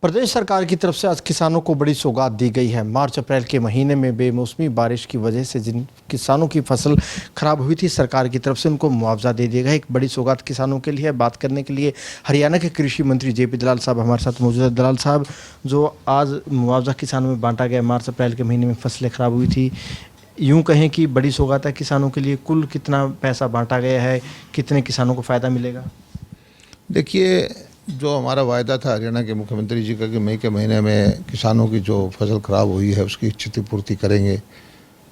प्रदेश सरकार की तरफ से आज किसानों को बड़ी सौगात दी गई है। मार्च अप्रैल के महीने में बेमौसमी बारिश की वजह से जिन किसानों की फसल खराब हुई थी, सरकार की तरफ से उनको मुआवजा दे दिया गया। एक बड़ी सौगात किसानों के लिए है। बात करने के लिए हरियाणा के कृषि मंत्री जेपी दलाल साहब हमारे साथ मौजूद है। दलाल साहब, जो आज मुआवजा किसानों में बांटा गया, मार्च अप्रैल के महीने में फसलें खराब हुई थी, यूँ कहें कि बड़ी सौगात है किसानों के लिए। कुल कितना पैसा बांटा गया है, कितने किसानों को फ़ायदा मिलेगा? देखिए, जो हमारा वायदा था हरियाणा के मुख्यमंत्री जी का कि मई के महीने में किसानों की जो फसल ख़राब हुई है उसकी क्षतिपूर्ति करेंगे,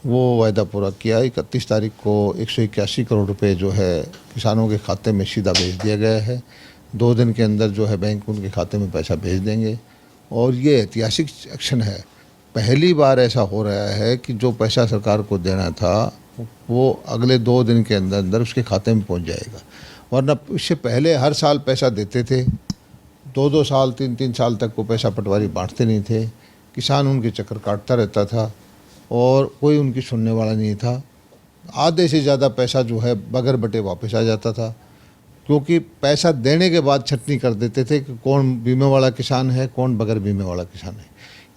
वो वायदा पूरा किया। 31 तारीख को 181 करोड़ रुपए जो है किसानों के खाते में सीधा भेज दिया गया है। 2 दिन के अंदर जो है बैंक उनके खाते में पैसा भेज देंगे और ये ऐतिहासिक एक्शन है। पहली बार ऐसा हो रहा है कि जो पैसा सरकार को देना था वो अगले 2 दिन के अंदर अंदर उसके खाते में पहुंच जाएगा। वरना इससे पहले हर साल पैसा देते थे, 2-2 साल 3-3 साल तक वो पैसा पटवारी बांटते नहीं थे। किसान उनके चक्कर काटता रहता था और कोई उनकी सुनने वाला नहीं था। आधे से ज़्यादा पैसा जो है बगैर बटे वापस आ जाता था, क्योंकि पैसा देने के बाद छटनी कर देते थे कि कौन बीमे वाला किसान है, कौन बगैर बीमे वाला किसान है।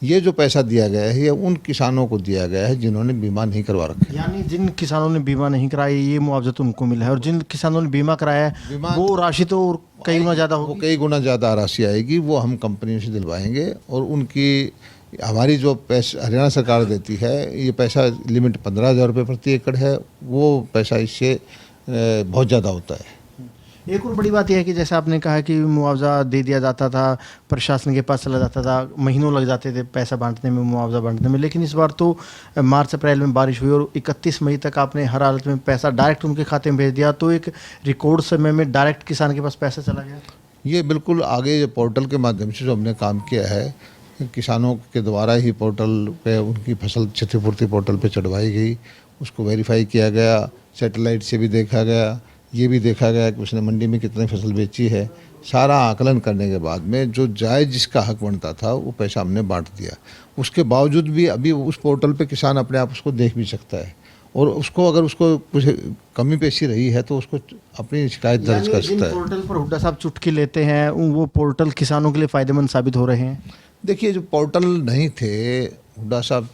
ये जो पैसा दिया गया है ये उन किसानों को दिया गया है जिन्होंने बीमा नहीं करवा रखा है। यानी जिन किसानों ने बीमा नहीं कराया ये मुआवजा तो उनको मिला है, और जिन किसानों ने बीमा कराया है वो राशि तो कई गुना ज़्यादा होगी। कई गुना ज़्यादा राशि आएगी, वो हम कंपनियों से दिलवाएंगे। और उनकी हमारी जो पैसा हरियाणा सरकार देती है, ये पैसा लिमिट 15,000 रुपये प्रति एकड़ है, वो पैसा इससे बहुत ज़्यादा होता है। एक और बड़ी बात यह है कि जैसे आपने कहा कि मुआवजा दे दिया जाता था, प्रशासन के पास चला जाता था, महीनों लग जाते थे पैसा बांटने में, मुआवजा बांटने में, लेकिन इस बार तो मार्च अप्रैल में बारिश हुई और 31 मई तक आपने हर हालत में पैसा डायरेक्ट उनके खाते में भेज दिया, तो एक रिकॉर्ड समय में डायरेक्ट किसान के पास पैसा चला गया। ये बिल्कुल आगे ये पोर्टल के माध्यम से जो हमने काम किया है, किसानों के द्वारा ही पोर्टल पे उनकी फसल क्षतिपूर्ति पोर्टल पे चढ़वाई गई, उसको वेरीफाई किया गया, सैटेलाइट से भी देखा गया, ये भी देखा गया कि उसने मंडी में कितनी फसल बेची है। सारा आकलन करने के बाद में जो जायज़ जिसका हक बनता था वो पैसा हमने बांट दिया। उसके बावजूद भी अभी उस पोर्टल पे किसान अपने आप उसको देख भी सकता है, और उसको अगर उसको कुछ कमी पेशी रही है तो उसको अपनी शिकायत दर्ज कर सकता है। पोर्टल पर हुड्डा साहब चुटकी लेते हैं, वो पोर्टल किसानों के लिए फ़ायदेमंद साबित हो रहे हैं। देखिए, जो पोर्टल नहीं थे, हुड्डा साहब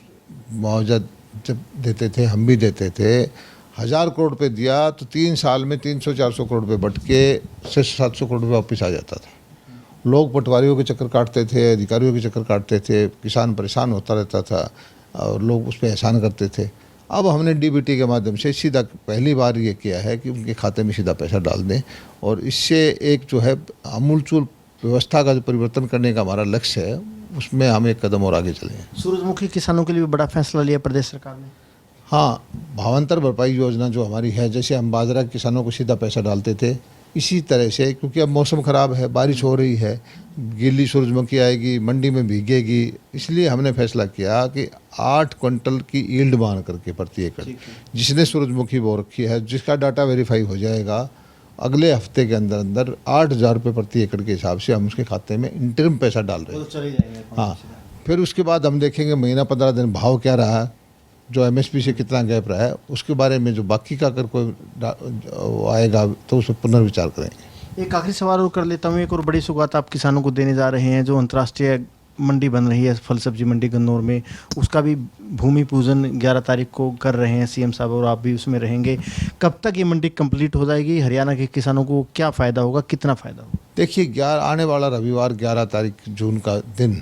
मुआवजा जब देते थे, हम भी देते थे, 1000 करोड़ रुपये दिया तो 3 साल में 300-400 करोड़ रुपये बट के 600-700 करोड़ रुपये वापस आ जाता था। लोग पटवारियों के चक्कर काटते थे, अधिकारियों के चक्कर काटते थे, किसान परेशान होता रहता था और लोग उस पर एहसान करते थे। अब हमने डीबीटी के माध्यम से सीधा पहली बार ये किया है कि उनके खाते में सीधा पैसा डाल दें, और इससे एक जो है अमूलचूल व्यवस्था का जो परिवर्तन करने का हमारा लक्ष्य है, उसमें हम एक कदम और आगे चलें। सूरजमुखी किसानों के लिए बड़ा फैसला लिया प्रदेश सरकार ने। हाँ, भावांतर भरपाई योजना जो हमारी है, जैसे हम बाजरा किसानों को सीधा पैसा डालते थे, इसी तरह से, क्योंकि अब मौसम ख़राब है, बारिश हो रही है, गीली सूरजमुखी आएगी, मंडी में भीगेगी, इसलिए हमने फैसला किया कि 8 क्विंटल की यील्ड मान करके प्रति एकड़ जिसने सूरजमुखी बो रखी है, जिसका डाटा वेरीफाई हो जाएगा, अगले हफ्ते के अंदर अंदर 8,000 रुपये प्रति एकड़ के हिसाब से हम उसके खाते में इंटरिम पैसा डाल रहे हैं। हाँ, फिर उसके बाद हम देखेंगे महीना 15 दिन भाव क्या रहा, जो एमएसपी से कितना गैप रहा है, उसके बारे में जो बाकी का अगर कोई आएगा तो उस पर पुनर्विचार करेंगे। एक आखिरी सवाल और कर लेता हूँ। एक और बड़ी सौगात आप किसानों को देने जा रहे हैं, जो अंतर्राष्ट्रीय मंडी बन रही है फल सब्जी मंडी गन्नौर में, उसका भी भूमि पूजन 11 तारीख को कर रहे हैं सीएम साहब, और आप भी उसमें रहेंगे। कब तक ये मंडी कंप्लीट हो जाएगी? हरियाणा के किसानों को क्या फ़ायदा होगा, कितना फ़ायदा होगा? देखिए, आने वाला रविवार 11 तारीख जून का दिन,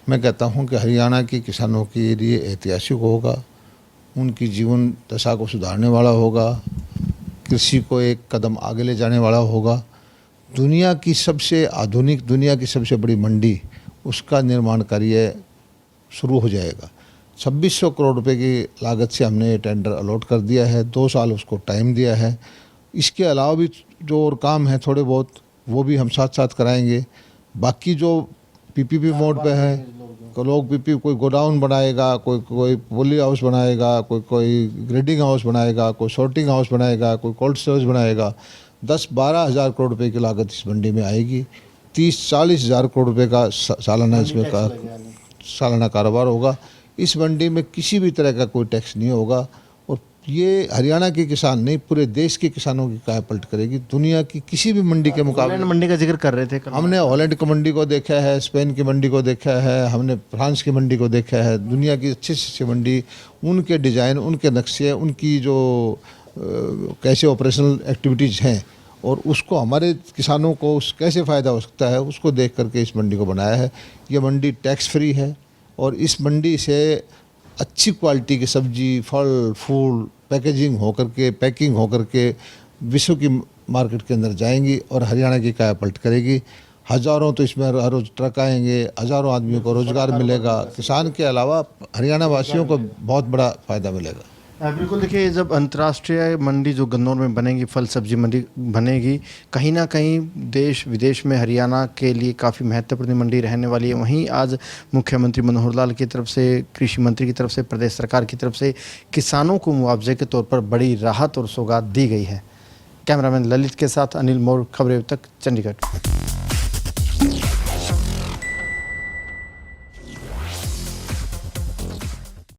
मैं कहता हूं कि हरियाणा के किसानों के लिए ऐतिहासिक होगा, उनकी जीवन दशा को सुधारने वाला होगा, कृषि को एक कदम आगे ले जाने वाला होगा। दुनिया की सबसे आधुनिक, दुनिया की सबसे बड़ी मंडी, उसका निर्माण कार्य शुरू हो जाएगा। 2600 करोड़ रुपए की लागत से हमने टेंडर अलॉट कर दिया है, 2 साल उसको टाइम दिया है। इसके अलावा भी जो और काम है थोड़े बहुत, वो भी हम साथ साथ कराएंगे। बाकी जो पीपीपी मोड पे है, लोग पीपी, कोई गोडाउन बनाएगा, कोई पोली हाउस बनाएगा, कोई ग्रेडिंग हाउस बनाएगा, कोई सॉर्टिंग हाउस बनाएगा, कोई कोल्ड स्टोरेज बनाएगा। 10-12 हज़ार करोड़ रुपए की लागत इस मंडी में आएगी। 30-40 हज़ार करोड़ रुपए का सालाना इसमें सालाना कारोबार होगा। इस मंडी में किसी भी तरह का कोई टैक्स नहीं होगा, और ये हरियाणा के किसान नहीं, पूरे देश के किसानों की काया पलट करेगी। दुनिया की किसी भी मंडी के मुकाबले हॉलैंड मंडी का जिक्र कर रहे थे कल। हमने हॉलैंड की मंडी को देखा है, स्पेन की मंडी को देखा है, हमने फ्रांस की मंडी को देखा है। दुनिया की अच्छी से अच्छी मंडी, उनके डिज़ाइन, उनके नक्शे, उनकी जो कैसे ऑपरेशनल एक्टिविटीज़ हैं और उसको हमारे किसानों को कैसे फ़ायदा हो सकता है, उसको देख करके इस मंडी को बनाया है। ये मंडी टैक्स फ्री है और इस मंडी से अच्छी क्वालिटी की सब्जी, फल, फूल पैकेजिंग होकर के, पैकिंग होकर के विश्व की मार्केट के अंदर जाएंगी और हरियाणा की काया पलट करेगी। हज़ारों तो इसमें हर रोज़ ट्रक आएंगे, हज़ारों आदमियों को रोज़गार मिलेगा। किसान के अलावा हरियाणा वासियों को बहुत बड़ा फ़ायदा मिलेगा। बिल्कुल, देखिए जब अंतर्राष्ट्रीय मंडी जो गन्नौर में बनेगी, फल सब्जी मंडी बनेगी, कहीं ना कहीं देश विदेश में हरियाणा के लिए काफ़ी महत्वपूर्ण मंडी रहने वाली है। वहीं आज मुख्यमंत्री मनोहर लाल की तरफ से, कृषि मंत्री की तरफ से, प्रदेश सरकार की तरफ से किसानों को मुआवजे के तौर पर बड़ी राहत और सौगात दी गई है। कैमरामैन ललित के साथ अनिल मोर, खबरें तक, चंडीगढ़।